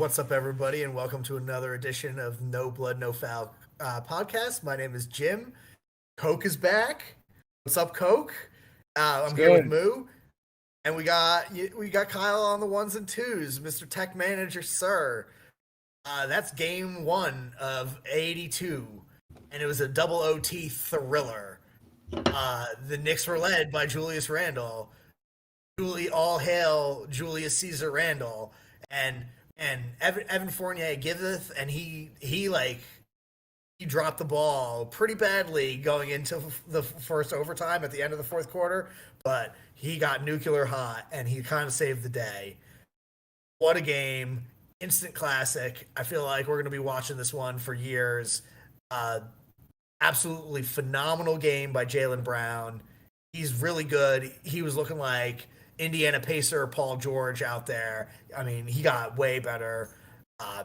What's up, everybody, and welcome to another edition of No Blood, No Foul podcast. My name is Jim. Coke is back. What's up, Coke? It's I'm here with good. Moo, and we got Kyle on the ones and twos, Mr. Tech Manager, sir. That's game one of 82, and it was a double OT thriller. The Knicks were led by Julius Randle. All hail Julius Caesar Randle, and Evan Fournier giveth, and he dropped the ball pretty badly going into the first overtime at the end of the fourth quarter, but he got nuclear hot and he kind of saved the day. What a game! Instant classic. I feel like we're going to be watching this one for years. Uh, Absolutely phenomenal game by Jaylen Brown. He's really good. He was looking like Indiana Pacer Paul George out there. I mean, he got way better. Uh,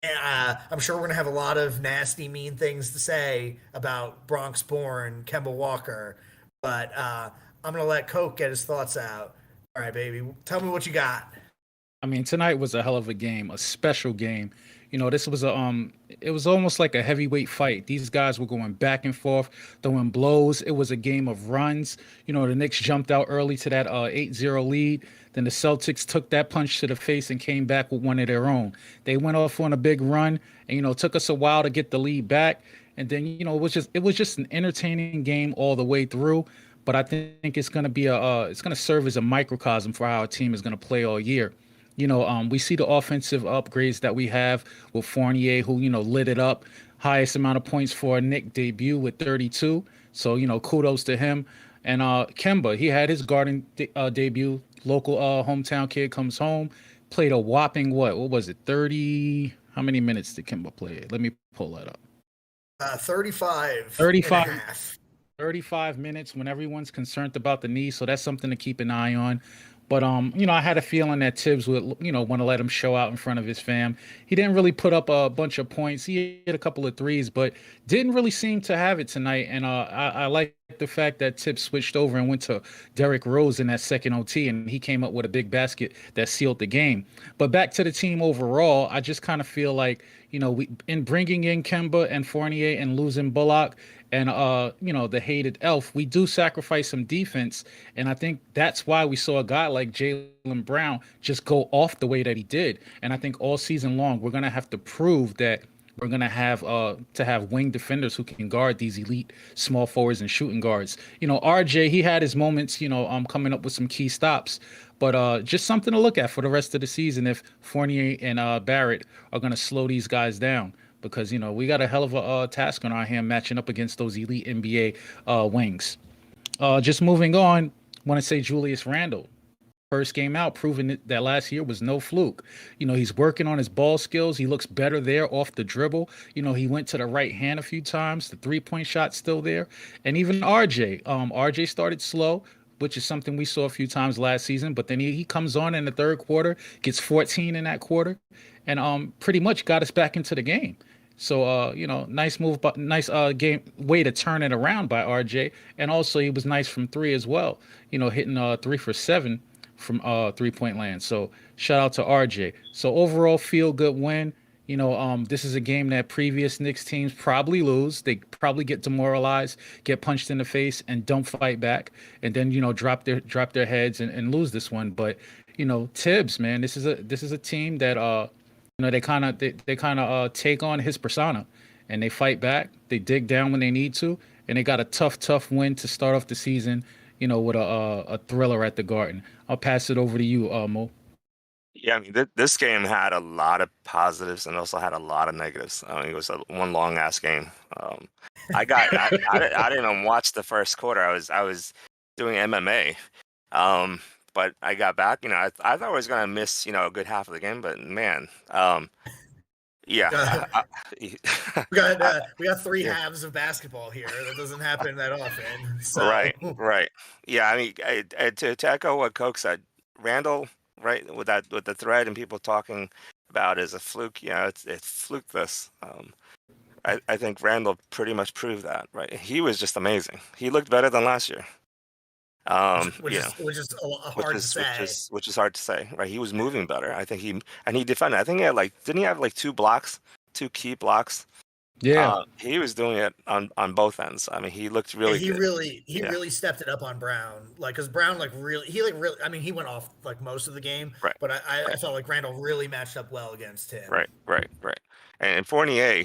and I'm sure we're going to have a lot of nasty, mean things to say about Bronx born Kemba Walker. But I'm going to let Coke get his thoughts out. All right, baby. Tell me what you got. I mean, tonight was a hell of a game, a special game. This was it was almost like a heavyweight fight. These guys were going back and forth, throwing blows. It was a game of runs. The Knicks jumped out early to that 8-0 lead. Then the Celtics took that punch to the face and came back with one of their own. They went off on a big run, and it took us a while to get the lead back. And then it was just an entertaining game all the way through. But I think it's going to be it's going to serve as a microcosm for how our team is going to play all year. We see the offensive upgrades that we have with Fournier, who, lit it up. Highest amount of points for a Nick debut with 32. So, kudos to him. And Kemba, he had his debut. Local hometown kid comes home, played a whopping what was it, 30? How many minutes did Kemba play? Let me pull that up. 35 and a 35. half. 35 minutes when everyone's concerned about the knee, so that's something to keep an eye on. But I had a feeling that Tibbs would, want to let him show out in front of his fam. He didn't really put up a bunch of points. He hit a couple of threes, but didn't really seem to have it tonight. And I like the fact that Tibbs switched over and went to Derrick Rose in that second OT, and he came up with a big basket that sealed the game. But back to the team overall, I just kind of feel like, we in bringing in Kemba and Fournier and losing Bullock and the hated elf, we do sacrifice some defense, and I think that's why we saw a guy like Jaylen Brown just go off the way that he did. And I think all season long we're gonna have to prove that we're gonna have to have wing defenders who can guard these elite small forwards and shooting guards. RJ, he had his moments, coming up with some key stops. But just something to look at for the rest of the season if Fournier and Barrett are going to slow these guys down because we got a hell of a task on our hand matching up against those elite NBA wings. Just moving on, want to say Julius Randle. First game out, proving that last year was no fluke. He's working on his ball skills. He looks better there off the dribble. He went to the right hand a few times. The 3-point shot's still there. And even RJ. RJ started slow, which is something we saw a few times last season. But then he comes on in the third quarter, gets 14 in that quarter, and pretty much got us back into the game. So, nice move, but nice game way to turn it around by RJ. And also, he was nice from three as well. Hitting 3 for 7 from 3-point land. So, shout out to RJ. So, overall, feel good win. This is a game that previous Knicks teams probably lose. They probably get demoralized, get punched in the face, and don't fight back, and then drop their heads and lose this one. But Tibbs, man, this is a team that they kind of take on his persona, and they fight back. They dig down when they need to, and they got a tough win to start off the season. With a thriller at the Garden. I'll pass it over to you, Mo. Yeah, I mean, this game had a lot of positives and also had a lot of negatives. I mean, it was one long ass game. I didn't even watch the first quarter. I was doing MMA, but I got back. I thought I was gonna miss a good half of the game, but man, yeah, we got we got three halves of basketball here. That doesn't happen that often. So. Right. Yeah, I mean, to echo what Coke said, Randall, right, with the thread and people talking about as a fluke, it's fluke this. I think Randall pretty much proved that, right? He was just amazing. He looked better than last year. Which You is know, hard to say. which is hard to say, right? He was moving better. I think he defended. I think he had like didn't he have like two key blocks? Yeah. He was doing it on both ends. I mean, he looked Yeah, really good. he Yeah, really stepped it up on Brown. Like, cause Brown like really. I mean, he went off like most of the game, right, but I right, felt like Randall really matched up well against him. right. And Fournier,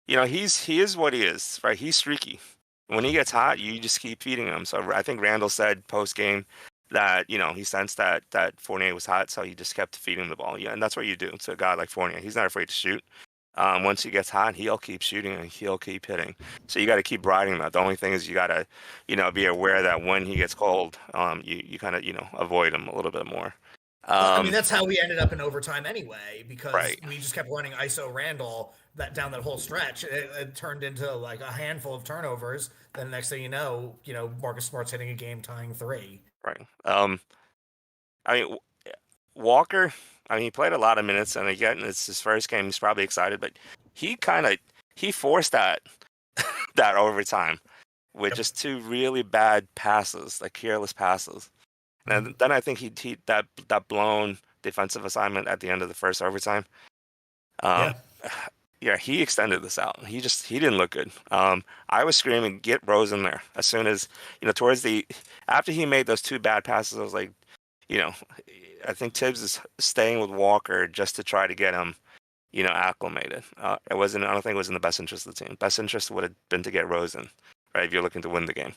he is what he is, right? He's streaky. When he gets hot, you just keep feeding him. So I think Randall said post game that he sensed that Fournier was hot, so he just kept feeding him the ball. Yeah, and that's what you do to a guy like Fournier. He's not afraid to shoot. Once he gets hot, he'll keep shooting and he'll keep hitting. So you got to keep riding that. The only thing is you got to, be aware that when he gets cold, you kind of, avoid him a little bit more. Well, I mean, that's how we ended up in overtime anyway, because Right. we just kept running ISO Randall down that whole stretch. It turned into like a handful of turnovers. Then next thing you know, Marcus Smart's hitting a game tying 3. Right. I mean, Walker, I mean, he played a lot of minutes, and again, it's his first game. He's probably excited, but he forced that that overtime with just two really bad passes, like careless passes. And then I think he that blown defensive assignment at the end of the first overtime. Yeah, he extended this out. He didn't look good. I was screaming, "Get Rose in there!" As soon as after he made those two bad passes, I was like, I think Tibbs is staying with Walker just to try to get him, acclimated. I don't think it was in the best interest of the team. Best interest would have been to get Rose in, right? If you're looking to win the game.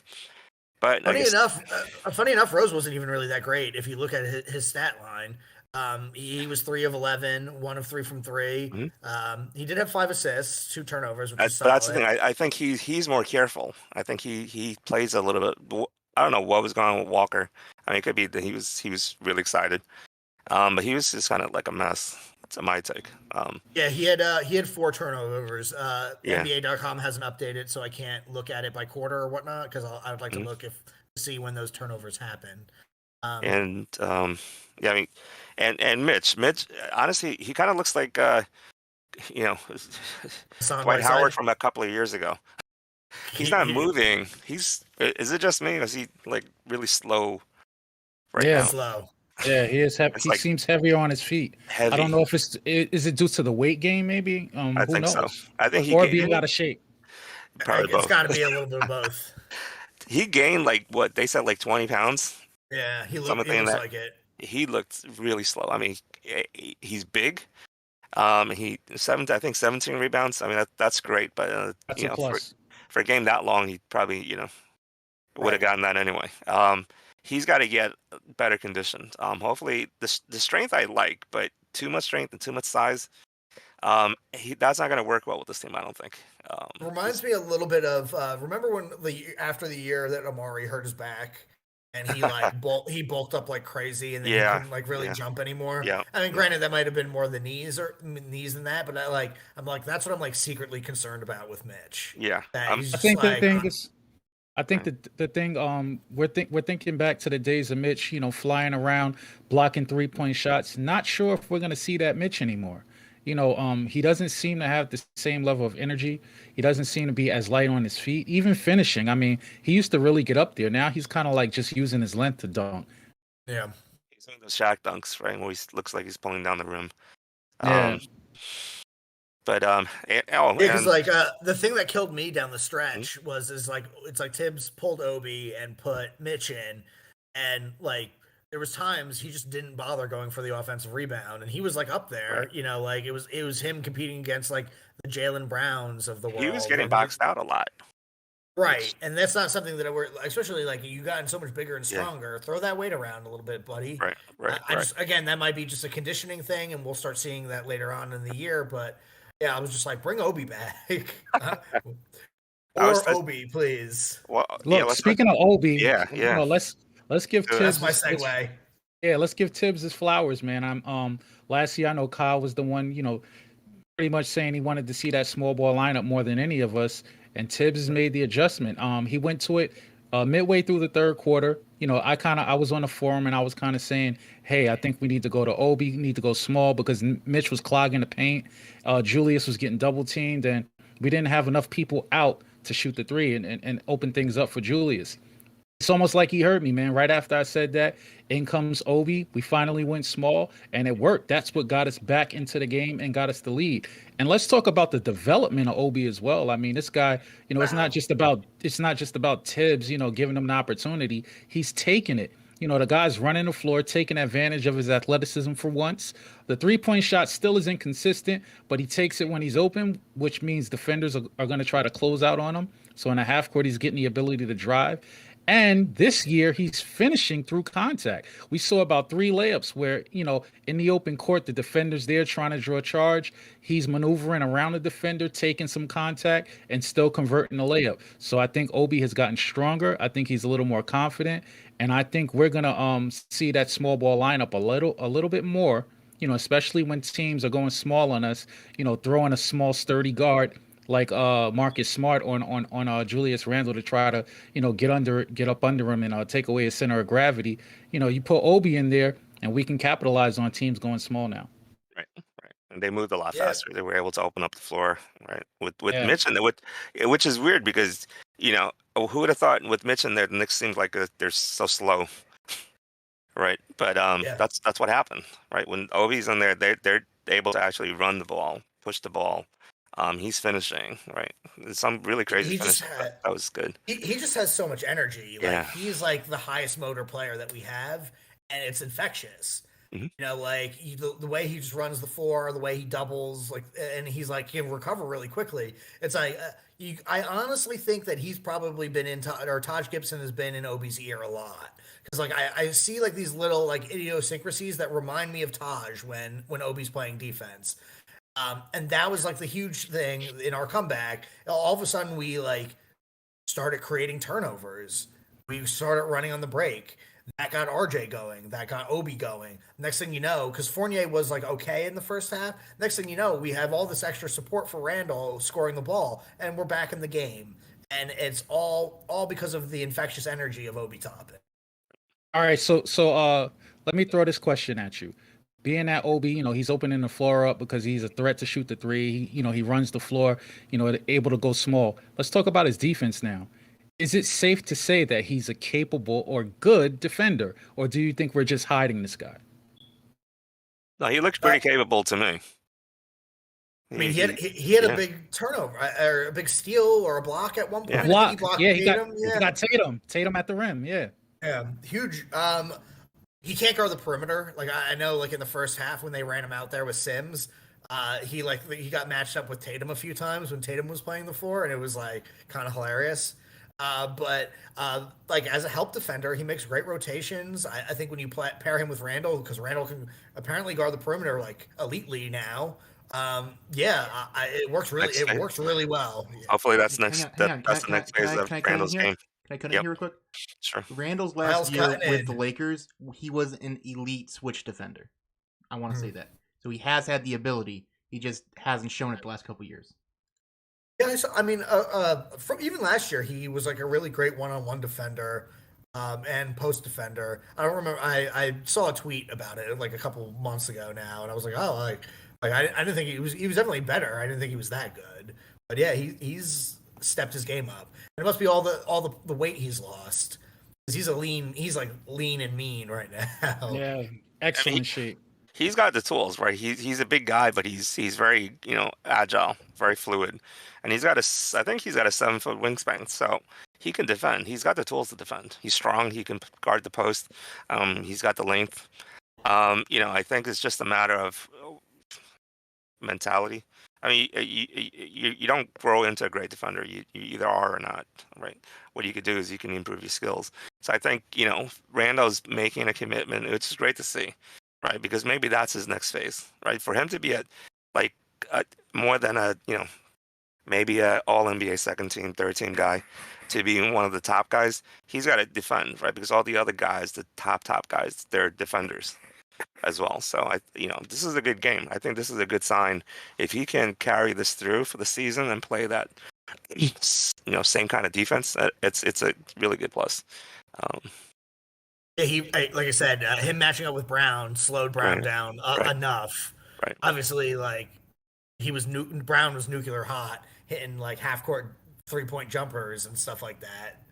But funny enough, Rose wasn't even really that great. If you look at his stat line, he was 3 of 11, 1 of 3 from 3. Mm-hmm. He did have 5 assists, 2 turnovers, which is but that's the solid. thing. I think he's more careful. I think he plays a little bit. I don't know what was going on with Walker. I mean, it could be that he was really excited, but he was just kind of like a mess. To my take. Yeah, he had 4 turnovers. Yeah. NBA.com hasn't updated, so I can't look at it by quarter or whatnot, because I would like to look to see when those turnovers happen. I mean, and Mitch, honestly, he kind of looks like Dwight Howard from a couple of years ago. He's not moving. Is it just me? Or is he like really slow right now? Slow. Yeah, he is heavy. He seems heavier on his feet. Heavy. I don't know if is it due to the weight gain, maybe? I think so. I think or being out of shape. Probably both. It's got to be a little bit of both. He gained like what they said, like 20 pounds. Yeah, he looks like it. He looked really slow. I mean, he's big. He 17 rebounds. I mean, that's great, but That's a plus. For a game that long, he probably would have gotten that anyway. He's got to get better conditions. Hopefully, the strength I like, but too much strength and too much size, that's not going to work well with this team. I don't think. Reminds me a little bit of remember when after the year that Amari hurt his back and he like he bulked up like crazy and then he couldn't like really jump anymore. Yeah. I mean, granted, that might have been more the knees than that, but I'm like that's what I'm like secretly concerned about with Mitch. Yeah. I think the thing is. I think the thing we're thinking back to the days of Mitch, flying around, blocking 3-point shots. Not sure if we're gonna see that Mitch anymore. He doesn't seem to have the same level of energy. He doesn't seem to be as light on his feet. Even finishing, I mean, he used to really get up there. Now he's kind of like just using his length to dunk. Yeah, he's doing those Shaq dunks, right? Where he looks like he's pulling down the rim. Yeah. But because like the thing that killed me down the stretch it's like Tibbs pulled Obi and put Mitch in, and like there was times he just didn't bother going for the offensive rebound, and he was like up there, right. Like it was him competing against like the Jaylen Browns of the world. He was getting boxed out a lot. Right, and that's not something that we're especially like you gotten so much bigger and stronger. Throw that weight around a little bit, buddy. Right. Just again, that might be just a conditioning thing, and we'll start seeing that later on in the year, but. Yeah, I was just like, bring Obi back. Obi, please. Well, look, speaking of Obi, let's give That's Tibbs. my segue. Let's give Tibbs his flowers, man. I'm last year I know Kyle was the one, pretty much saying he wanted to see that small ball lineup more than any of us, and Tibbs has made the adjustment. He went to it midway through the third quarter. I was on the forum and I was kind of saying, hey, I think we need to go to Obi, need to go small because Mitch was clogging the paint. Julius was getting double teamed, and we didn't have enough people out to shoot the three and open things up for Julius. It's almost like he heard me, man. Right after I said that, in comes Obi. We finally went small, and it worked. That's what got us back into the game and got us the lead. And let's talk about the development of Obi as well. I mean, this guy, Wow. it's not just about Tibbs, giving him the opportunity. He's taking it. The guy's running the floor, taking advantage of his athleticism for once. The 3-point shot still is inconsistent, but he takes it when he's open, which means defenders are going to try to close out on him. So in a half court, he's getting the ability to drive. And this year, he's finishing through contact. We saw about 3 layups where, in the open court, the defender's there trying to draw a charge. He's maneuvering around the defender, taking some contact, and still converting the layup. So I think Obi has gotten stronger. I think he's a little more confident. And I think we're going to see that small ball lineup a little bit more, especially when teams are going small on us, throwing a small, sturdy guard like Marcus Smart on Julius Randle to try to get up under him and take away his center of gravity. You put Obi in there and we can capitalize on teams going small now. Right, right. And they moved a lot Yeah. faster. They were able to open up the floor, right? With Yeah. Mitch in there, which is weird because who would have thought with Mitch in there, the Knicks seems like they're so slow, right? But Yeah. that's what happened, right? When Obi's in there, they're able to actually run the ball, push the ball. He's finishing, right? Some really crazy He finish. just had, That was good. he just has so much energy. Like Yeah. he's like the highest motor player that we have, and it's infectious. Mhm. Like the way he just runs the floor, the way he doubles, like, and he's like he can recover really quickly. It's like I honestly think that he's probably been in or Taj Gibson has been in Obi's ear a lot because like I see like these little like idiosyncrasies that remind me of Taj when Obi's playing defense. And that was like the huge thing in our comeback. All of a sudden, we like started creating turnovers. We started running on the break. That got RJ going. That got Obi going. Next thing you know, because Fournier was like okay in the first half. Next thing you know, we have all this extra support for Randall scoring the ball, and we're back in the game. And it's all because of the infectious energy of Obi Toppin. All right, so let me throw this question at you. Being that Obi, he's opening the floor up because he's a threat to shoot the three. He runs the floor, able to go small. Let's talk about his defense now. Is it safe to say that he's a capable or good defender, or do you think we're just hiding this guy? No, he looks pretty capable to me. I mean, he had a big turnover or a big steal or a block at one point. Yeah. Block. He blocked Yeah, Tatum. he got Tatum. Tatum at the rim. Yeah. Yeah, huge. He can't guard the perimeter. Like I know, like in the first half when they ran him out there with Sims, he got matched up with Tatum a few times when Tatum was playing the floor, and it was like kind of hilarious. But like as a help defender, he makes great rotations. I think when you pair him with Randall, because Randall can apparently guard the perimeter like elitely now. It works really well. Hopefully, that's Hang next. on, hang on. That's the next phase of Can I cut in Randall's here? game. Can I cut in Yep. here real quick? Sure. Randall's Miles last year cutting with in. the Lakers, he was an elite switch defender. I want to Hmm. say that. So he has had the ability. He just hasn't shown it the last couple years. Yeah, I mean, from even last year, he was like a really great one-on-one defender and post defender. I don't remember. I saw a tweet about it like a couple months ago now, and I was like, oh, like I didn't think he was. He was definitely better. I didn't think he was that good, but yeah, he's stepped his game up. And it must be all the weight he's lost because he's like lean and mean right now. Yeah. Excellent shape. He's got the tools, right? He's a big guy, but he's very agile, very fluid, and I think he's got a 7-foot wingspan, so he can defend. He's got the tools to defend. He's strong. He can guard the post. He's got the length. I think it's just a matter of mentality. I mean, you don't grow into a great defender. You either are or not, right? What you could do is you can improve your skills. So I think Randall's making a commitment, which is great to see, right? Because maybe that's his next phase, right? For him to be more than maybe a All NBA second team, third team guy, to be one of the top guys, he's got to defend, right? Because all the other guys, the top guys, they're defenders as well. So this is a good game. I think this is a good sign if he can carry this through for the season and play that same kind of defense. It's a really good plus. Yeah, like I said, him matching up with Brown slowed Brown Right. down Right. enough. Right. Obviously, like Brown was nuclear hot, hitting like half court 3-point jumpers and stuff like that.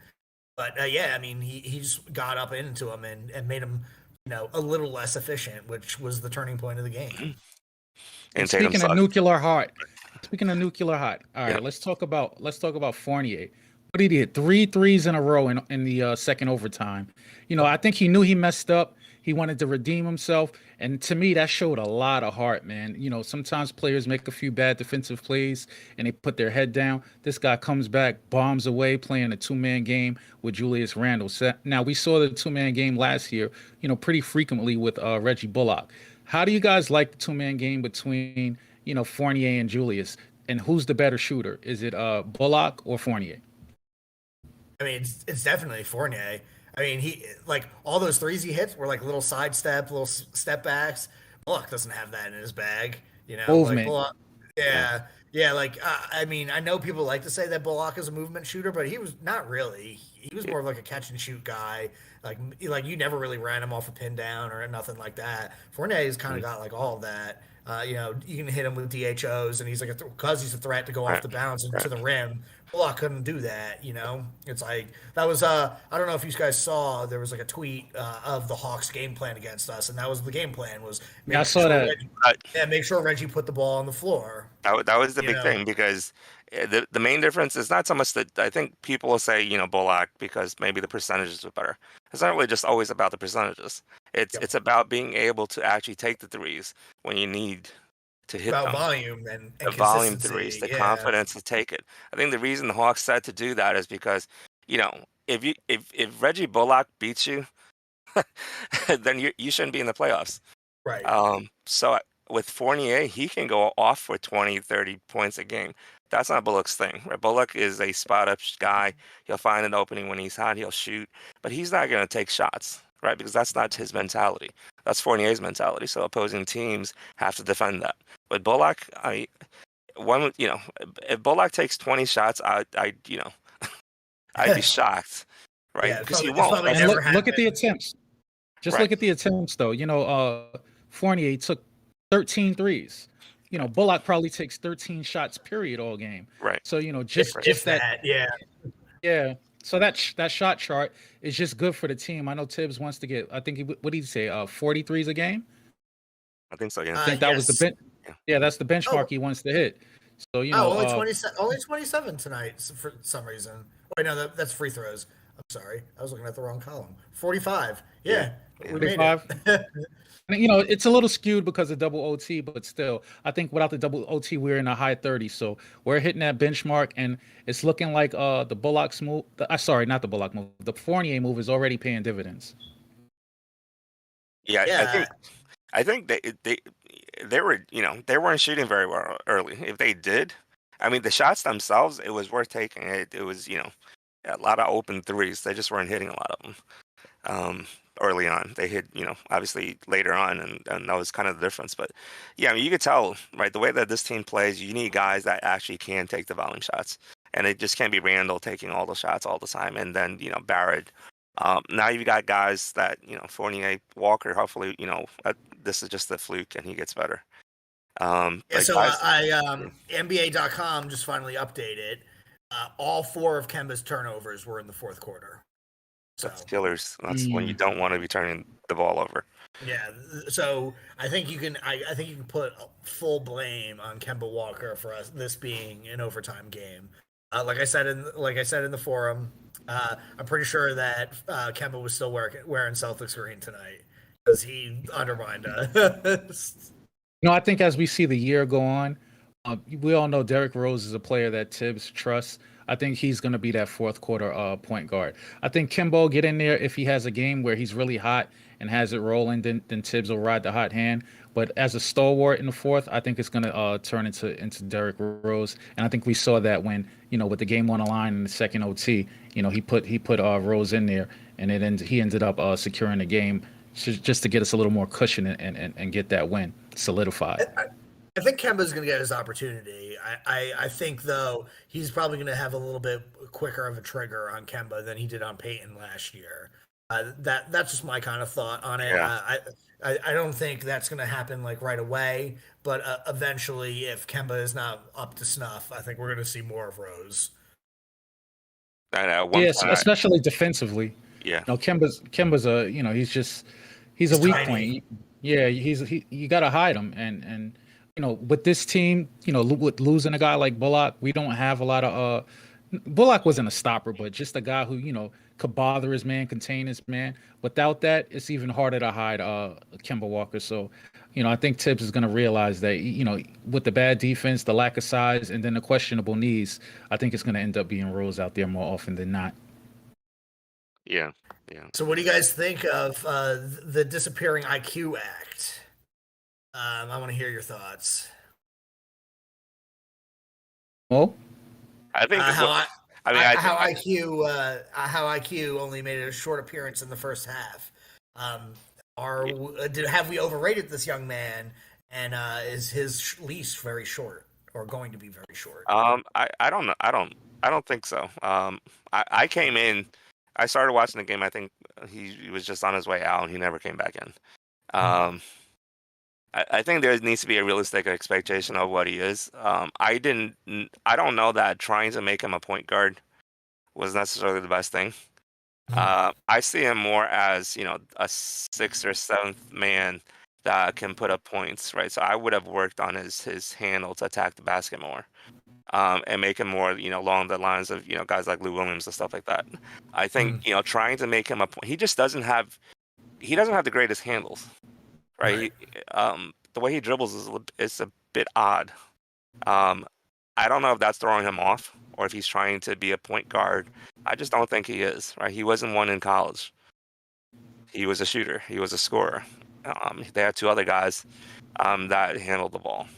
But yeah, I mean, he just got up into him and made him, a little less efficient, which was the turning point of the game. And And Tatum speaking of sucked. nuclear heart, all Yeah. right, let's talk about Fournier. What did he hit? Three threes in a row in the second overtime. I think he knew he messed up. He wanted to redeem himself, and to me, that showed a lot of heart, man. Sometimes players make a few bad defensive plays and they put their head down. This guy comes back, bombs away, playing a two-man game with Julius Randle. Now we saw the two-man game last year, pretty frequently with Reggie Bullock. How do you guys like the two-man game between Fournier and Julius? And who's the better shooter? Is it Bullock or Fournier? I mean, it's definitely Fournier. I mean, he like all those threes he hits were like little sidestep, little step backs. Bullock doesn't have that in his bag, Like Movement. Bullock, yeah, yeah. Like I mean, I know people like to say that Bullock is a movement shooter, but he was not really. He was more of like a catch and shoot guy. Like you never really ran him off a pin down or nothing like that. Fournier's kind of got like all of that. You can hit him with DHOs, and he's like because he's a threat to go off Right. the bounce and to Right. the rim. Bullock couldn't do that. It's like that was I don't know if you guys saw there was like a tweet of the Hawks game plan against us, and that was the game plan was Yeah, I saw that. Make sure Reggie put the ball on the floor. That was the You big know, thing because the main difference is not so much that I think people will say, Bullock because maybe the percentages are better. It's not really just always about the percentages. It's Yep. it's about being able to actually take the threes when you need to hit about them. volume and The volume threes, consistency. the Yeah, confidence to take it. I think the reason the Hawks said to do that is because, if Reggie Bullock beats you, then you shouldn't be in the playoffs. right. So with Fournier, he can go off for 20, 30 points a game. That's not Bullock's thing, right? Bullock is a spot up guy. He'll find an opening when he's hot. He'll shoot, but he's not going to take shots, right? Because that's not his mentality. That's Fournier's mentality. So opposing teams have to defend that. But Bullock, if Bullock takes 20 shots, I'd be shocked, right? Yeah, Because he it's won't. probably And never look at the happened. attempts. Just Right. look at the attempts, though. Fournier took 13 threes. Bullock probably takes 13 shots, period, all game. Right. So, If, just that, that, yeah. yeah. So that shot chart is just good for the team. I know Tibbs wants to get, I think, what did he say, 40 threes a game? I think so, yeah. I think that was the Yes. yeah, that's the benchmark Oh, he wants to hit. So, only 27 tonight for some reason. Wait, no, that's free throws. I'm sorry, I was looking at the wrong column. 45. Yeah, we made 45. it. It's a little skewed because of double OT, but still, I think without the double OT, we're in the high 30s. So we're hitting that benchmark, and it's looking like the Bullock's move. Sorry, not the Bullock move. The Fournier move is already paying dividends. Yeah, Yeah, I think they were they weren't shooting very well early. If they did, I mean the shots themselves, it was worth taking. It was a lot of open threes. They just weren't hitting a lot of them early on. They hit obviously later on, and that was kind of the difference. But yeah, I mean you could tell right the way that this team plays. You need guys that actually can take the volume shots, and it just can't be Randall taking all the shots all the time, and then Barrett. Now you've got guys that Fournier, Walker. Hopefully, this is just a fluke and he gets better. yeah. But So guys, NBA.com just finally updated. All 4 of Kemba's turnovers were in the fourth quarter. So that's killers. That's when you don't want to be turning the ball over. yeah, so I think you can. I think you can put full blame on Kemba Walker for this being an overtime game. Like I said in the forum, I'm pretty sure that Kemba was still wearing Celtics green tonight because he undermined us. I think as we see the year go on, we all know Derrick Rose is a player that Tibbs trusts. I think he's going to be that fourth quarter point guard. I think Kimbo get in there if he has a game where he's really hot and has it rolling, then Tibbs will ride the hot hand. But as a stalwart in the fourth, I think it's going to turn into Derrick Rose, and I think we saw that when with the game on the line in the second OT, he put Rose in there, and he ended up securing the game just to get us a little more cushion and get that win solidified. I think Kemba's going to get his opportunity. I think, though, he's probably going to have a little bit quicker of a trigger on Kemba than he did on Peyton last year. That's just my kind of thought on it. Yeah. I don't think that's going to happen like right away, but eventually, if Kemba is not up to snuff, I think we're going to see more of Rose. And at one Yes, point, especially defensively. yeah, No, Kemba's a he's a He's weak tiny. point. Yeah, you got to hide him, and with this team, with losing a guy like Bullock, we don't have a lot of Bullock wasn't a stopper, but just a guy who could bother his man, contain his man. Without that, it's even harder to hide Kemba Walker. So, I think Tibbs is going to realize that with the bad defense, the lack of size, and then the questionable knees, I think it's going to end up being Rose out there more often than not. yeah. So, what do you guys think of the Disappearing IQ Act? I want to hear your thoughts. Well, I think How I IQ only made a short appearance in the first half. Have we overrated this young man? And is his leash very short, or going to be very short? I don't know. I don't think so. I came in. I started watching the game. I think he was just on his way out, and he never came back in. I think there needs to be a realistic expectation of what he is. I don't know that trying to make him a point guard was necessarily the best thing. I see him more as a sixth or seventh man that can put up points, right? So I would have worked on his handle to attack the basket more, and make him more along the lines of guys like Lou Williams and stuff like that. I think trying to make him a point, he doesn't have the greatest handles. Right. The way he dribbles is a bit odd. I don't know if that's throwing him off or if he's trying to be a point guard. I just don't think he is. Right. He wasn't one in college. He was a shooter. He was a scorer. They had two other guys that handled the ball.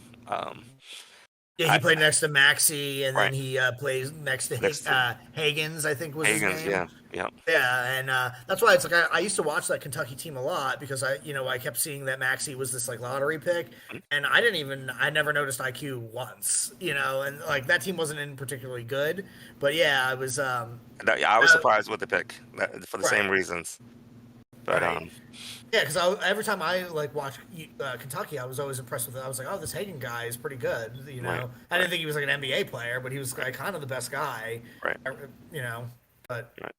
He played next to Maxey, and right. then he plays next to Higgins, I think was his name. Yeah. And that's why it's like I used to watch that Kentucky team a lot because I kept seeing that Maxey was this like lottery pick, and I never noticed IQ once, and like that team wasn't in particularly good, but yeah, I was. I was surprised with the pick for the same reasons, but yeah, because every time I watched Kentucky, I was always impressed with it. I was like, oh, this Hagen guy is pretty good. Right. I didn't think he was like an NBA player, but he was kind of the best guy. Right. But right.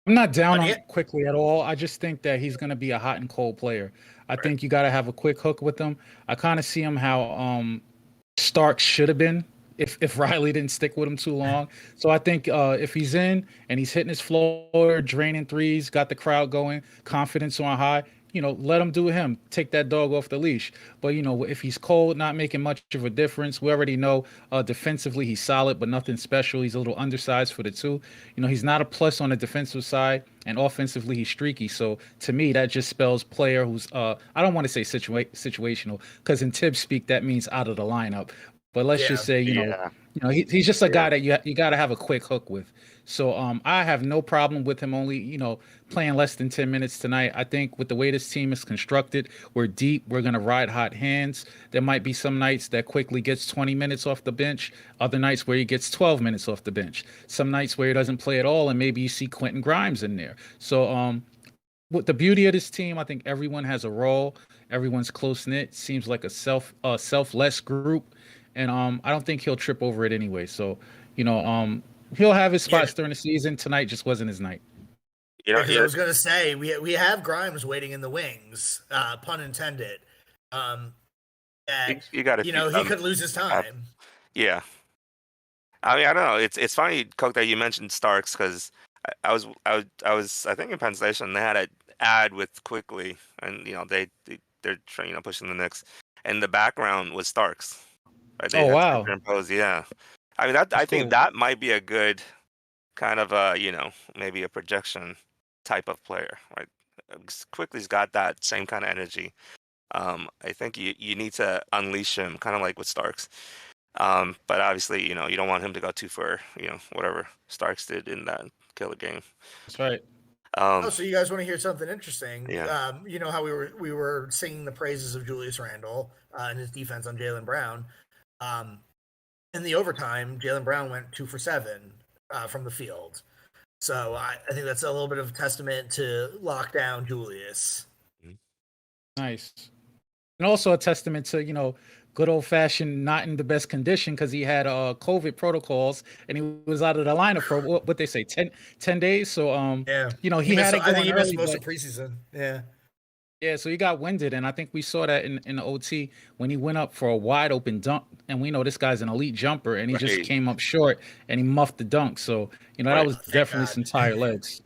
I'm not down on Quickly at all. I just think that he's going to be a hot and cold player. I think you got to have a quick hook with him. I kind of see him how Starks should have been if Riley didn't stick with him too long. So I think if he's in and he's hitting his floor, draining threes, got the crowd going, confidence on high, let him do him. Take that dog off the leash. But, if he's cold, not making much of a difference, we already know defensively he's solid, but nothing special. He's a little undersized for the two. He's not a plus on the defensive side, and offensively he's streaky. So to me, that just spells player who's, I don't want to say situational, because in Tibbs speak, that means out of the lineup. But let's just say, he's just a guy that you got to have a quick hook with. So I have no problem with him only, playing less than 10 minutes tonight. I think with the way this team is constructed, we're deep. We're going to ride hot hands. There might be some nights that Quickly gets 20 minutes off the bench, other nights where he gets 12 minutes off the bench, some nights where he doesn't play at all, and maybe you see Quentin Grimes in there. So with the beauty of this team, I think everyone has a role. Everyone's close-knit. Seems like a selfless group. And I don't think he'll trip over it anyway. So, he'll have his spots during the season. Tonight just wasn't his night. I was gonna say we have Grimes waiting in the wings, pun intended. You got he could lose his time. Yeah. I mean, I don't know. It's funny, Coke, that you mentioned Starks because I was I think in Penn Station they had an ad with Quickly, and they're pushing the Knicks, and the background was Starks. Right? They wow! Superimpose, yeah. I mean I think that might be a good kind of maybe a projection type of player, right? Quickly's got that same kind of energy. I think you need to unleash him, kind of like with Starks. But obviously, you don't want him to go too far. Whatever Starks did in that killer game. That's right. So you guys want to hear something interesting? Yeah. How we were singing the praises of Julius Randle and his defense on Jaylen Brown. In the overtime, Jaylen Brown went 2 for 7 from the field. So I think that's a little bit of a testament to lock down Julius. Nice. And also a testament to, good old fashioned not in the best condition because he had COVID protocols and he was out of the lineup for what they say 10 days. So Yeah. he had it I think going he missed early, most but of preseason. Yeah. yeah, so he got winded, and I think we saw that in the OT when he went up for a wide open dunk, and we know this guy's an elite jumper, and he just Right. came up short and he muffed the dunk. So that Right. was Thank definitely God. some tired legs.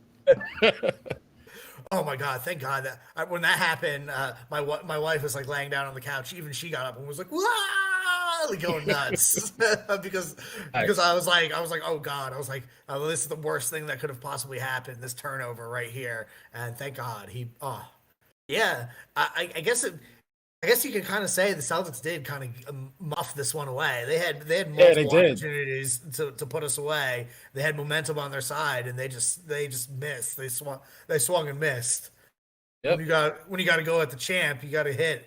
Oh my God! Thank God that when that happened, my wife was like laying down on the couch. Even she got up and was like, "Wow!" like going nuts because I was like, oh God! I was like, oh, this is the worst thing that could have possibly happened. This turnover right here, and thank God he. Oh yeah, I guess I guess you can kind of say the Celtics did kind of muff this one away. They had Yeah, they multiple did. opportunities to put us away. They had momentum on their side, and they just missed. They swung and missed. Yep, When you got to go at the champ, you got to hit.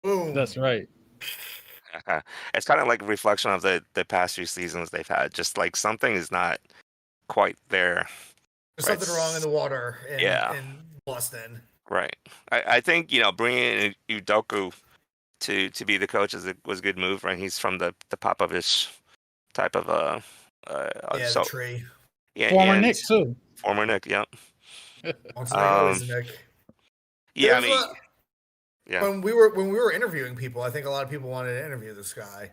Boom. that's right. It's kind of like a reflection of the past few seasons they've had. Just like something is not quite there. There's Right. something wrong in the water Yeah. in Boston. Right. I think bringing in Udoku to be the coach was a good move. Right. He's from the Popovich type of Yeah, so the tree. yeah, Former and Nick too. former Nick. Yeah. Once a Nick, always a Nick. Yeah. I There's mean, a- yeah. when we were interviewing people, I think a lot of people wanted to interview this guy.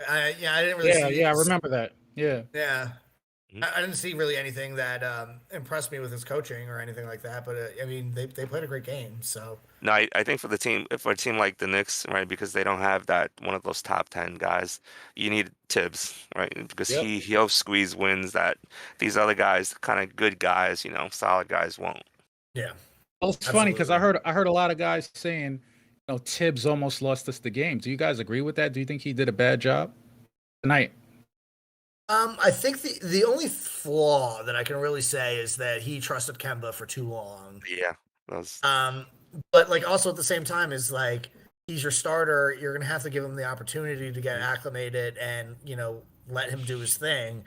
I didn't really Yeah, see. yeah, I remember that. Yeah. Yeah. Mhm. I didn't see really anything that impressed me with his coaching or anything like that. But I mean, they played a great game. So No, I think for a team like the Knicks, right, because they don't have that one of those top 10 guys, you need Tibbs, right? Because Yep. he'll squeeze wins that these other guys, kind of good guys, solid guys won't. yeah, Well, it's funny because Absolutely. I heard a lot of guys saying, Tibbs almost lost us the game. Do you guys agree with that? Do you think he did a bad job tonight? I think the only flaw that I can really say is that he trusted Kemba for too long. Yeah, those But like also at the same time is like he's your starter. You're gonna have to give him the opportunity to get acclimated and let him do his thing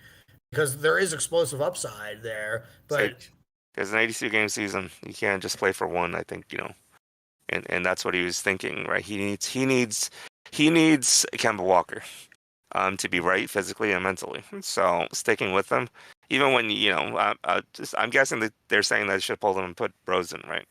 because there is explosive upside there. it's But like there's an 82 game season. You can't just play for one. I think and that's what he was thinking, right? He needs Kemba Walker. To be right physically and mentally. So sticking with them, even when I'm guessing that they're saying that they should pull them and put Bros in, right,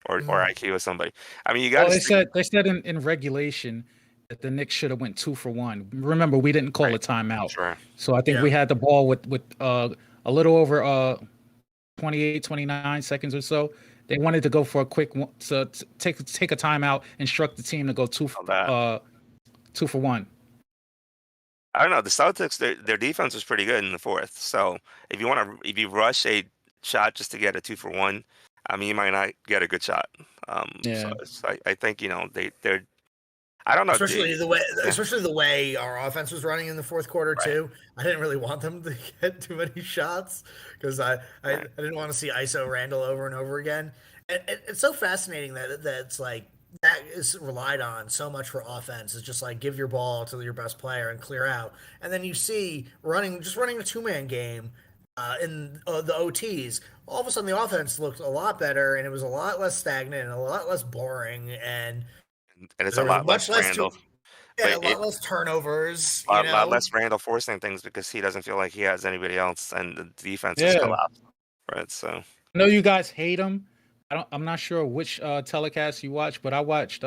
or IQ or somebody. I mean, you got Well, to. they said in regulation that the Knicks should have went 2-for-1. Remember, we didn't call Right. a timeout, Sure. so I think we had the ball with a little over 28, 29 seconds or so. They wanted to go for a quick one, so take a timeout, instruct the team to go two for one. I don't know. The Celtics, their defense was pretty good in the fourth. So if you rush a shot just to get a 2-for-1, I mean, you might not get a good shot. Yeah. So I think they're. I don't know. especially the way our offense was running in the fourth quarter too. I didn't really want them to get too many shots because I didn't want to see ISO Randall over and over again. And it's so fascinating that it's like that is relied on so much for offense. It's just like give your ball to your best player and clear out, and then you see running a 2-man game in the OTs. All of a sudden, the offense looked a lot better, and it was a lot less stagnant and a lot less boring, and it's there a was lot less Randall. a But lot less turnovers. a lot less Randall forcing things because he doesn't feel like he has anybody else, and the defense has Yeah. collapsed. Right. So I know you guys hate him. I'm not sure which telecast you watch, but I watched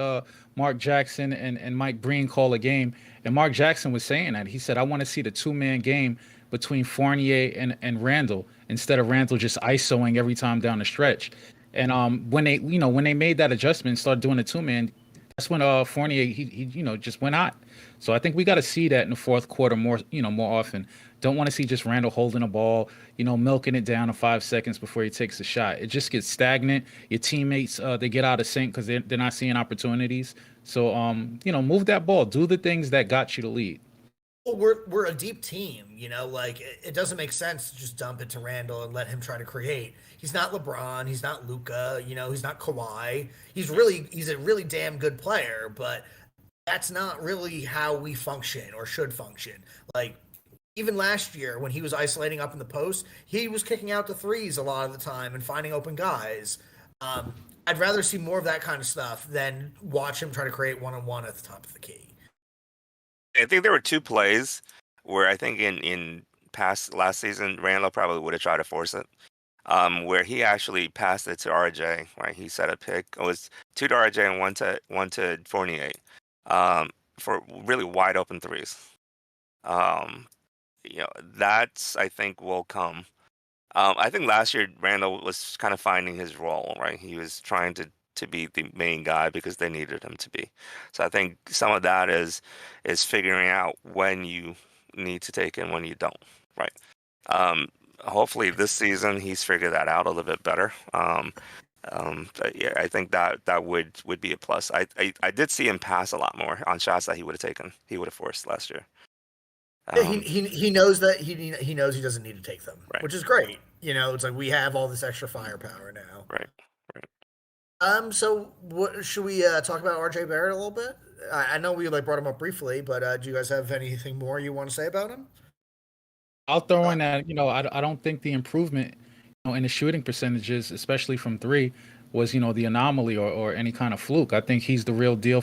Mark Jackson and Mike Breen call a game, and Mark Jackson was saying that he said, "I want to see the 2-man game between Fournier and Randall instead of Randall just isoing every time down the stretch." And when they made that adjustment and started doing the 2-man, that's when Fournier he just went hot. So I think we got to see that in the fourth quarter more often. Don't want to see just Randall holding a ball, milking it down in 5 seconds before he takes a shot. It just gets stagnant. Your teammates they get out of sync because they're not seeing opportunities. So move that ball, do the things that got you the lead. Well, we're a deep team, like it doesn't make sense to just dump it to Randall and let him try to create. He's not LeBron, he's not Luka, he's not Kawhi. He's a really damn good player, but that's not really how we function or should function. Like even last year when he was isolating up in the post, he was kicking out the threes a lot of the time and finding open guys. I'd rather see more of that kind of stuff than watch him try to create one-on-one at the top of the key. I think there were two plays where I think in past last season, Randall probably would have tried to force it. Where he actually passed it to RJ, right? He set a pick. It was two to RJ and one to Fournier, for really wide open threes. That's I think will come. I think last year Randall was kind of finding his role, right? He was trying to be the main guy because they needed him to be. So I think some of that is figuring out when you need to take him, when you don't, right? Hopefully this season he's figured that out a little bit better. But yeah, I think that would be a plus. I did see him pass a lot more on shots that he would have taken. He would have forced last year. Yeah, he knows that he knows he doesn't need to take them, Right. which is great. It's like we have all this extra firepower now. Right. So what should we talk about RJ Barrett a little bit? I know we brought him up briefly, but do you guys have anything more you want to say about him? I'll throw in that, I don't think the improvement, in the shooting percentages, especially from three, was, the anomaly or any kind of fluke. I think he's the real deal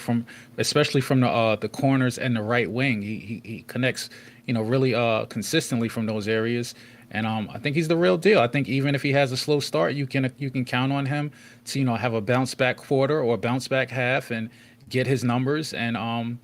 especially from the corners and the right wing. He connects, really consistently from those areas. And I think he's the real deal. I think even if he has a slow start, you can count on him to, have a bounce back quarter or a bounce back half and get his numbers. And I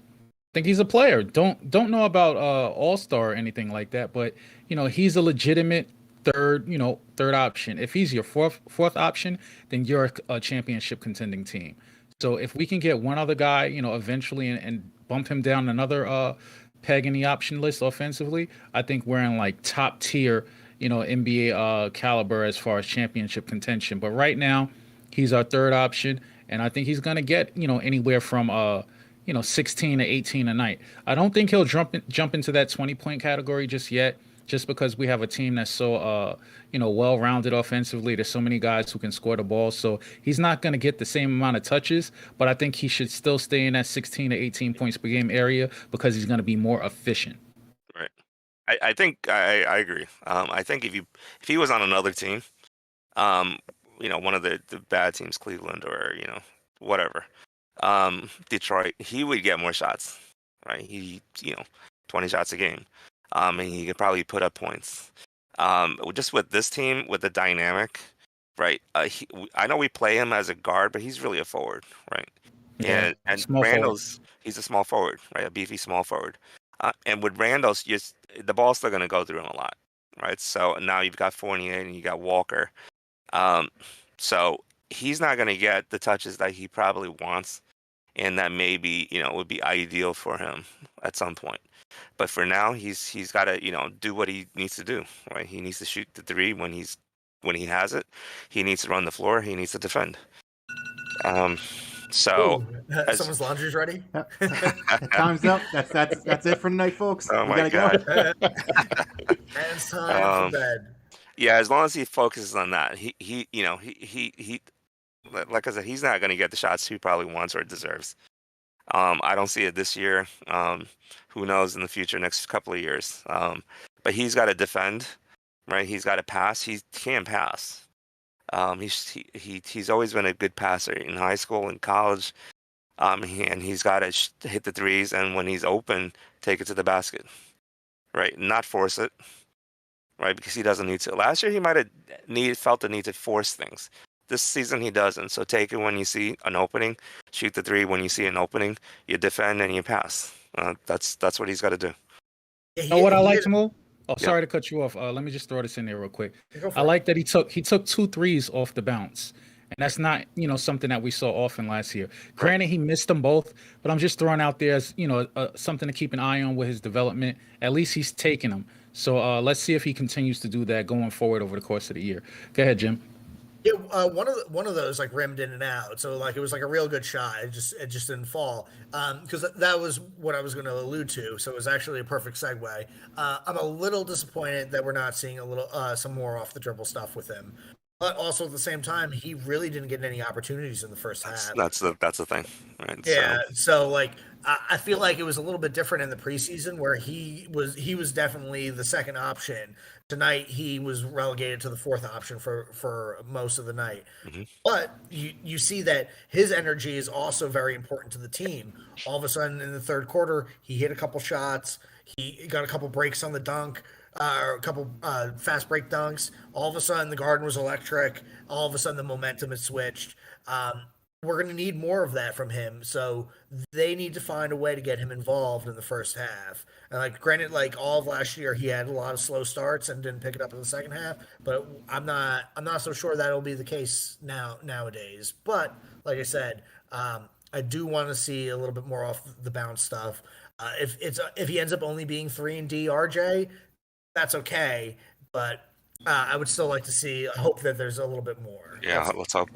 think he's a player. Don't know about all-star or anything like that, but he's a legitimate third option. If he's your fourth option, then you're a championship contending team. So if we can get one other guy, eventually and bump him down another peg in the option list offensively, I think we're in like top tier, NBA caliber as far as championship contention. But right now, he's our third option, and I think he's gonna get anywhere from 16 to 18 a night. I don't think he'll jump into that 20-point category just yet, just because we have a team that's so well-rounded offensively. There's so many guys who can score the ball, so he's not going to get the same amount of touches, but I think he should still stay in that 16 to 18 points per game area because he's going to be more efficient. Right. I think I agree. I think if he was on another team, one of the bad teams, Cleveland or whatever, Detroit, he would get more shots, right? 20 shots a game. And he could probably put up points. Just with this team, with the dynamic, right? I know we play him as a guard, but he's really a forward, right? Yeah, and small Randall's he's a small forward, right? A beefy small forward. And with Randall's, the ball's still going to go through him a lot, right? So now you've got Fournier and you got Walker. So he's not going to get the touches that he probably wants, and that maybe would be ideal for him at some point. But for now, he's got to do what he needs to do, right? He needs to shoot the three when he has it. He needs to run the floor. He needs to defend. So someone's laundry's ready. Time's up. That's it for tonight, folks. Oh we my gotta God. go. And it's time for bed. Yeah, as long as he focuses on that, he like I said, he's not going to get the shots he probably wants or deserves. I don't see it this year. Who knows in the future, next couple of years. But he's got to defend, right? He's got to pass. He can't pass. He's always been a good passer in high school and college. And he's got to hit the threes, and when he's open, take it to the basket, right? Not force it, right? Because he doesn't need to. Last year, he might have felt the need to force things. This season, he doesn't. So take it when you see an opening, shoot the three when you see an opening, you defend and you pass. That's what he's got to do. You know what I like, Mo? Oh, sorry to cut you off. Let me just throw this in there real quick. I like that he took 2 threes off the bounce. And that's not, something that we saw often last year. Granted, he missed them both, but I'm just throwing out there as, something to keep an eye on with his development. At least he's taking them. So let's see if he continues to do that going forward over the course of the year. Go ahead, Jim. Yeah, one of those rimmed in and out, so it was a real good shot. It just didn't fall because that was what I was going to allude to. So it was actually a perfect segue. I'm a little disappointed that we're not seeing some more off the dribble stuff with him. But also at the same time, he really didn't get any opportunities in the first half. That's the thing, right? Yeah, so like I feel like it was a little bit different in the preseason where he was definitely the second option. Tonight he was relegated to the fourth option for most of the night. Mm-hmm. But you see that his energy is also very important to the team. All of a sudden in the third quarter, he hit a couple shots. He got a couple breaks on the dunk, or a couple fast break dunks. All of a sudden, the Garden was electric. All of a sudden, the momentum has switched. We're going to need more of that from him. So they need to find a way to get him involved in the first half. And like, granted, like all of last year, he had a lot of slow starts and didn't pick it up in the second half. But I'm not so sure that'll be the case nowadays. But like I said, I do want to see a little bit more off the bounce stuff. If he ends up only being 3-and-D RJ, that's okay. But I would still like to see. I hope that there's a little bit more. Yeah, let's hope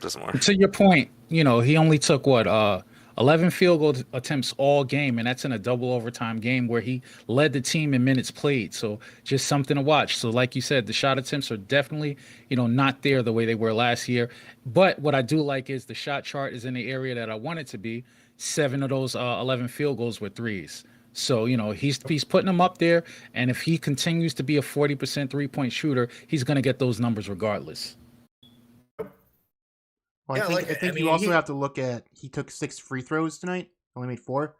there's more. To your point, he only took 11 field goal attempts all game, and that's in a double overtime game where he led the team in minutes played. So just something to watch. So like you said, the shot attempts are definitely, not there the way they were last year. But what I do like is the shot chart is in the area that I want it to be. 7 of those 11 field goals were threes. So, he's putting them up there, and if he continues to be a 40% three-point shooter, he's going to get those numbers regardless. Well, I think you also have to look at he took 6 free throws tonight, only made 4,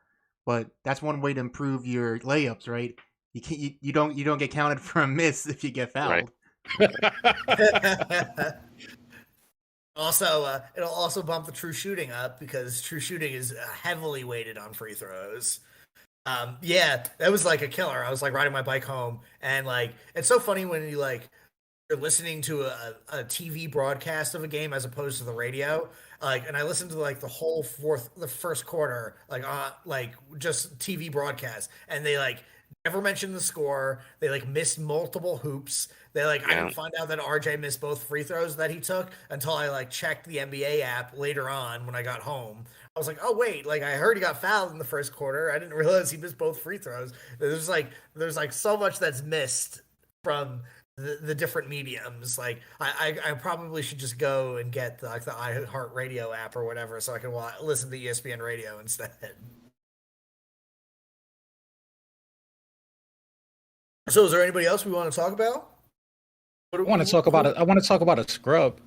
but that's one way to improve your layups, right? You don't get counted for a miss if you get fouled. Right. Also, it'll also bump the true shooting up because true shooting is heavily weighted on free throws. Yeah, that was like a killer. I was like riding my bike home, and like it's so funny when you're listening to a TV broadcast of a game as opposed to the radio. And I listened to like the first quarter, like just TV broadcast, and they like never mentioned the score. They like missed multiple hoops. I didn't find out that RJ missed both free throws that he took until I like checked the NBA app later on when I got home. I was like, oh wait, like I heard he got fouled in the first quarter. I didn't realize he missed both free throws. There's like so much that's missed from the different mediums. Like I probably should just go and get the iHeartRadio app or whatever so I can listen to ESPN radio instead. So is there anybody else we want to talk about? I want to talk about a scrub.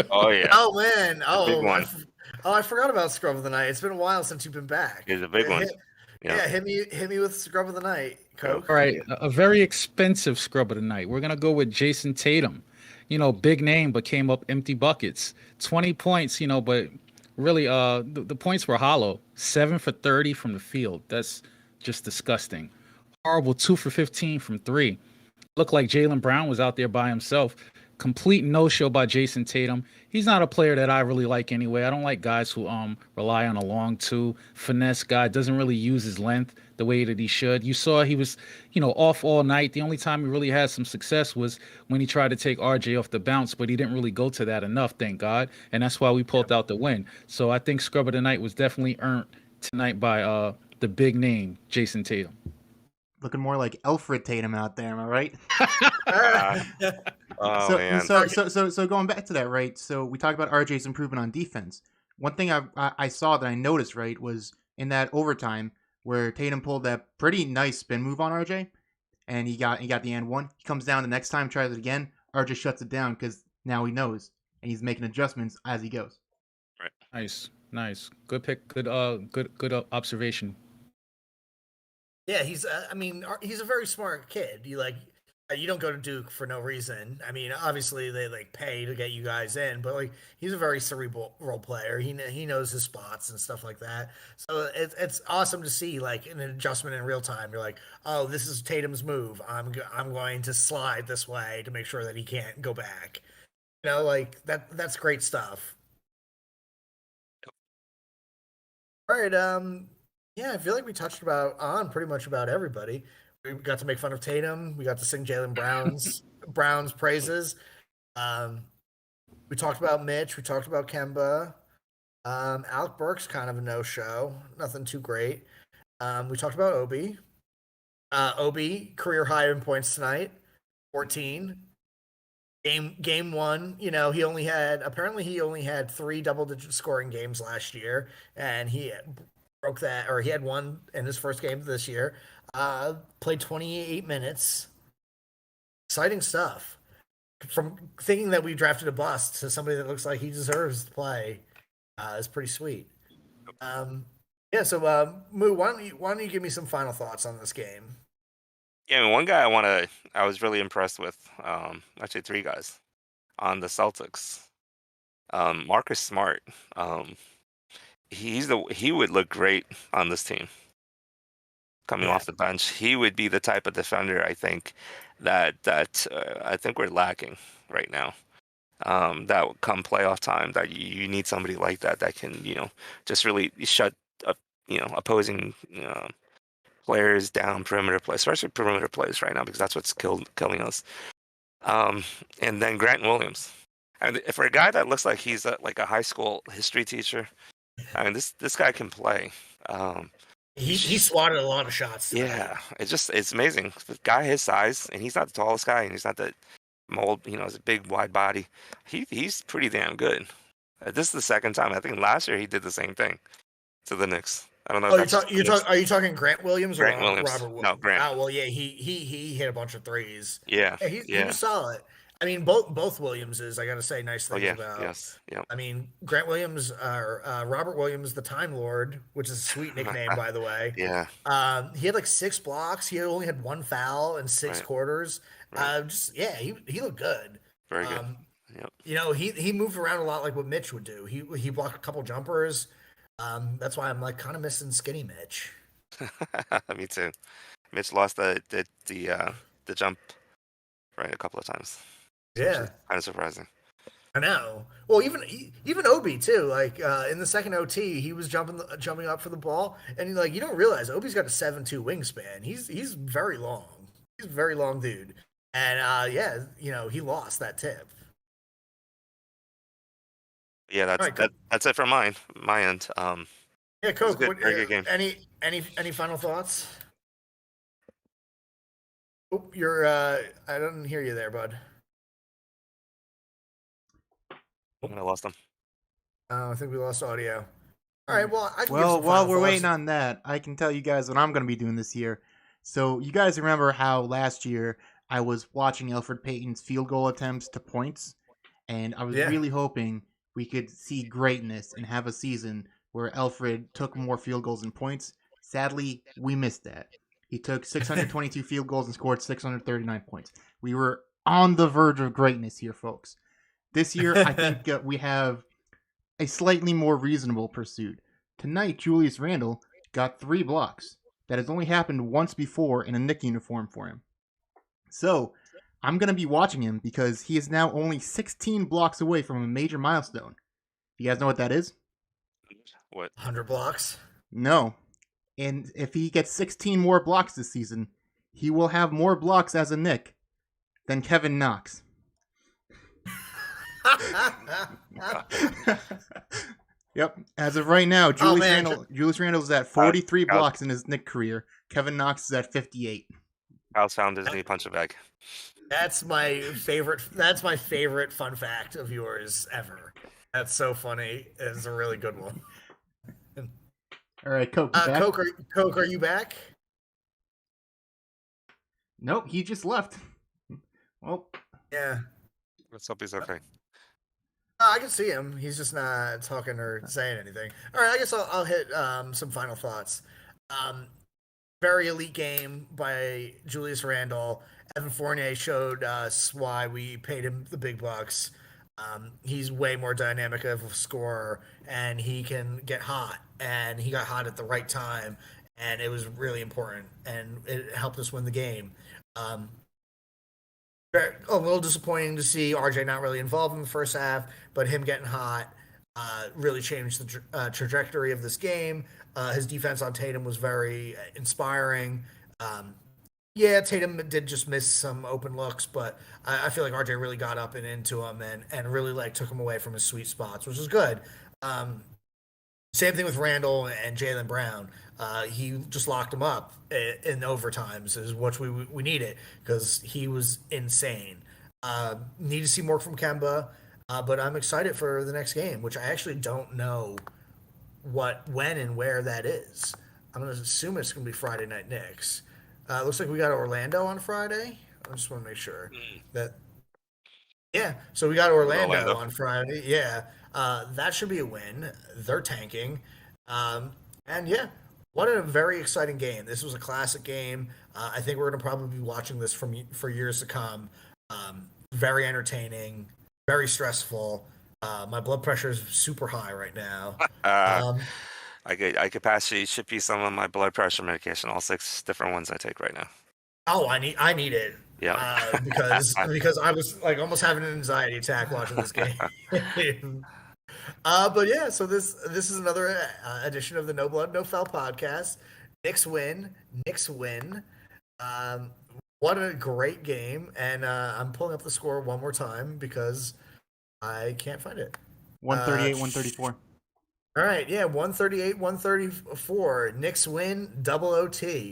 Oh yeah. Oh man. Oh, big one. I forgot about Scrub of the Night. It's been a while since you've been back. It's a big one. Yeah, hit me with Scrub of the Night, Coke. All right, a very expensive scrub of the night. We're gonna go with Jason Tatum. Big name, but came up empty buckets. 20 points, but really, the points were hollow. 7 for 30 from the field. That's just disgusting. Horrible 2 for 15 from 3. Looked like Jaylen Brown was out there by himself. Complete no-show by Jason Tatum. He's not a player that I really like anyway. I don't like guys who rely on a long two, finesse guy, doesn't really use his length the way that he should. You saw he was, off all night. The only time he really had some success was when he tried to take RJ off the bounce, but he didn't really go to that enough, thank God. And that's why we pulled out the win. So I think scrub of the night was definitely earned tonight by the big name, Jason Tatum. Looking more like Alfred Tatum out there, am I right? Man. So going back to that, right? So we talked about RJ's improvement on defense. One thing I saw that I noticed, right, was in that overtime where Tatum pulled that pretty nice spin move on RJ, and he got the and one. He comes down the next time, tries it again. RJ shuts it down because now he knows, and he's making adjustments as he goes. Right. Nice. Good pick. Good observation. Yeah, he's a very smart kid. You don't go to Duke for no reason. I mean, obviously they pay to get you guys in, but he's a very cerebral role player. He knows his spots and stuff like that. So it's awesome to see an adjustment in real time. You're like, oh, this is Tatum's move. I'm going to slide this way to make sure that he can't go back. That's great stuff. All right. Yeah, I feel like we touched on pretty much about everybody. We got to make fun of Tatum. We got to sing Jaylen Brown's praises. We talked about Mitch. We talked about Kemba. Alec Burks kind of a no-show. Nothing too great. We talked about Obi. Obi, career high in points tonight, 14. Game one, he only had 3 double-digit scoring games last year, and he broke that, or he had one in his first game this year. Played 28 minutes. Exciting stuff. From thinking that we drafted a bust to somebody that looks like he deserves to play is pretty sweet. Yeah, so Moo, why don't you give me some final thoughts on this game? Yeah, I mean, one guy I was really impressed with. Actually, 3 guys on the Celtics. Marcus Smart. He would look great on this team. Coming Yeah. off the bench, he would be the type of defender I think that I think we're lacking right now. That come playoff time, that you need somebody like that can just really shut up opposing players down, perimeter plays, especially perimeter plays right now, because that's what's killing us. And then Grant Williams. And for a guy that looks like he's like a high school history teacher, I mean, this guy can play. He swatted a lot of shots tonight. Yeah, it's amazing. The guy his size, and he's not the tallest guy, and he's not the mold. He's a big, wide body. He's pretty damn good. This is the second time. I think last year he did the same thing to the Knicks. I don't know. Oh, are you talking Grant Williams or Grant Williams? Robert Williams? No, Grant. Oh, well, yeah, he hit a bunch of threes. Yeah, He was solid. I mean, both Williamses, I got to say nice things about. Yes, yeah. I mean, Grant Williams, Robert Williams, the Time Lord, which is a sweet nickname, by the way. Yeah. He had like 6 blocks. He only had 1 foul in 6 quarters. Right. He looked good. Very good. Yep. He moved around a lot like what Mitch would do. He blocked a couple jumpers. That's why I'm like kind of missing skinny Mitch. Me too. Mitch lost the jump a couple of times. Yeah, kind of surprising. I know. Well, even Obi too. Like in the second OT, he was jumping up for the ball, and you don't realize Obi's got a 7'2" wingspan. He's very long. He's a very long dude, and he lost that tip. Yeah, that's it from my end. Yeah, Coke. Very good game. Any final thoughts? Oh, I didn't hear you there, bud. I lost them. I think we lost audio. All right, well, while we're waiting on that, I can tell you guys what I'm going to be doing this year. So you guys remember how last year I was watching Elfrid Payton's field goal attempts to points, and I was really hoping we could see greatness and have a season where Elfrid took more field goals and points. Sadly, we missed that. He took 622 field goals and scored 639 points. We were on the verge of greatness here, folks. This year, I think we have a slightly more reasonable pursuit. Tonight, Julius Randle got 3 blocks. That has only happened once before in a Knick uniform for him. So, I'm going to be watching him because he is now only 16 blocks away from a major milestone. You guys know what that is? What? 100 blocks? No. And if he gets 16 more blocks this season, he will have more blocks as a Knick than Kevin Knox. Yep. As of right now, Julius Randle is at 43 blocks in his Knick career. Kevin Knox is at 58. Kyle's found his knee punch bag. That's my favorite. That's my favorite fun fact of yours ever. That's so funny. It's a really good one. All right, Coke. Coke, are you back? Nope, he just left. Well, yeah. Let's hope he's okay. I can see him. He's just not talking or saying anything. All right, I guess I'll hit some final thoughts. Very elite game by Julius Randle. Evan Fournier showed us why we paid him the big bucks. He's way more dynamic of a scorer, and he can get hot. And he got hot at the right time, and it was really important, and it helped us win the game. A little disappointing to see RJ not really involved in the first half, but him getting hot really changed the trajectory of this game. His defense on Tatum was very inspiring. Tatum did just miss some open looks, but I feel like RJ really got up and into him and really took him away from his sweet spots, which is good. Same thing with Randle and Jaylen Brown. He just locked him up in overtimes, is what we needed, because he was insane. Need to see more from Kemba, but I'm excited for the next game, which I actually don't know when, and where that is. I'm going to assume it's going to be Friday Night Knicks. Looks like we got Orlando on Friday. I just want to make sure that. Yeah, so we got Orlando on Friday. Yeah, that should be a win. They're tanking, and yeah, what a very exciting game. This was a classic game. I think we're going to probably be watching this for years to come. Very entertaining, very stressful. My blood pressure is super high right now. I could pass ship you some of my blood pressure medication, all 6 different ones I take right now. Oh, I need it. Yeah. Because I was like almost having an anxiety attack watching this game. But yeah, so this is another edition of the No Blood No Foul podcast. Knicks win. What a great game, and I'm pulling up the score one more time because I can't find it. 138, 134. All right, yeah, 138, 134. Knicks win, double OT.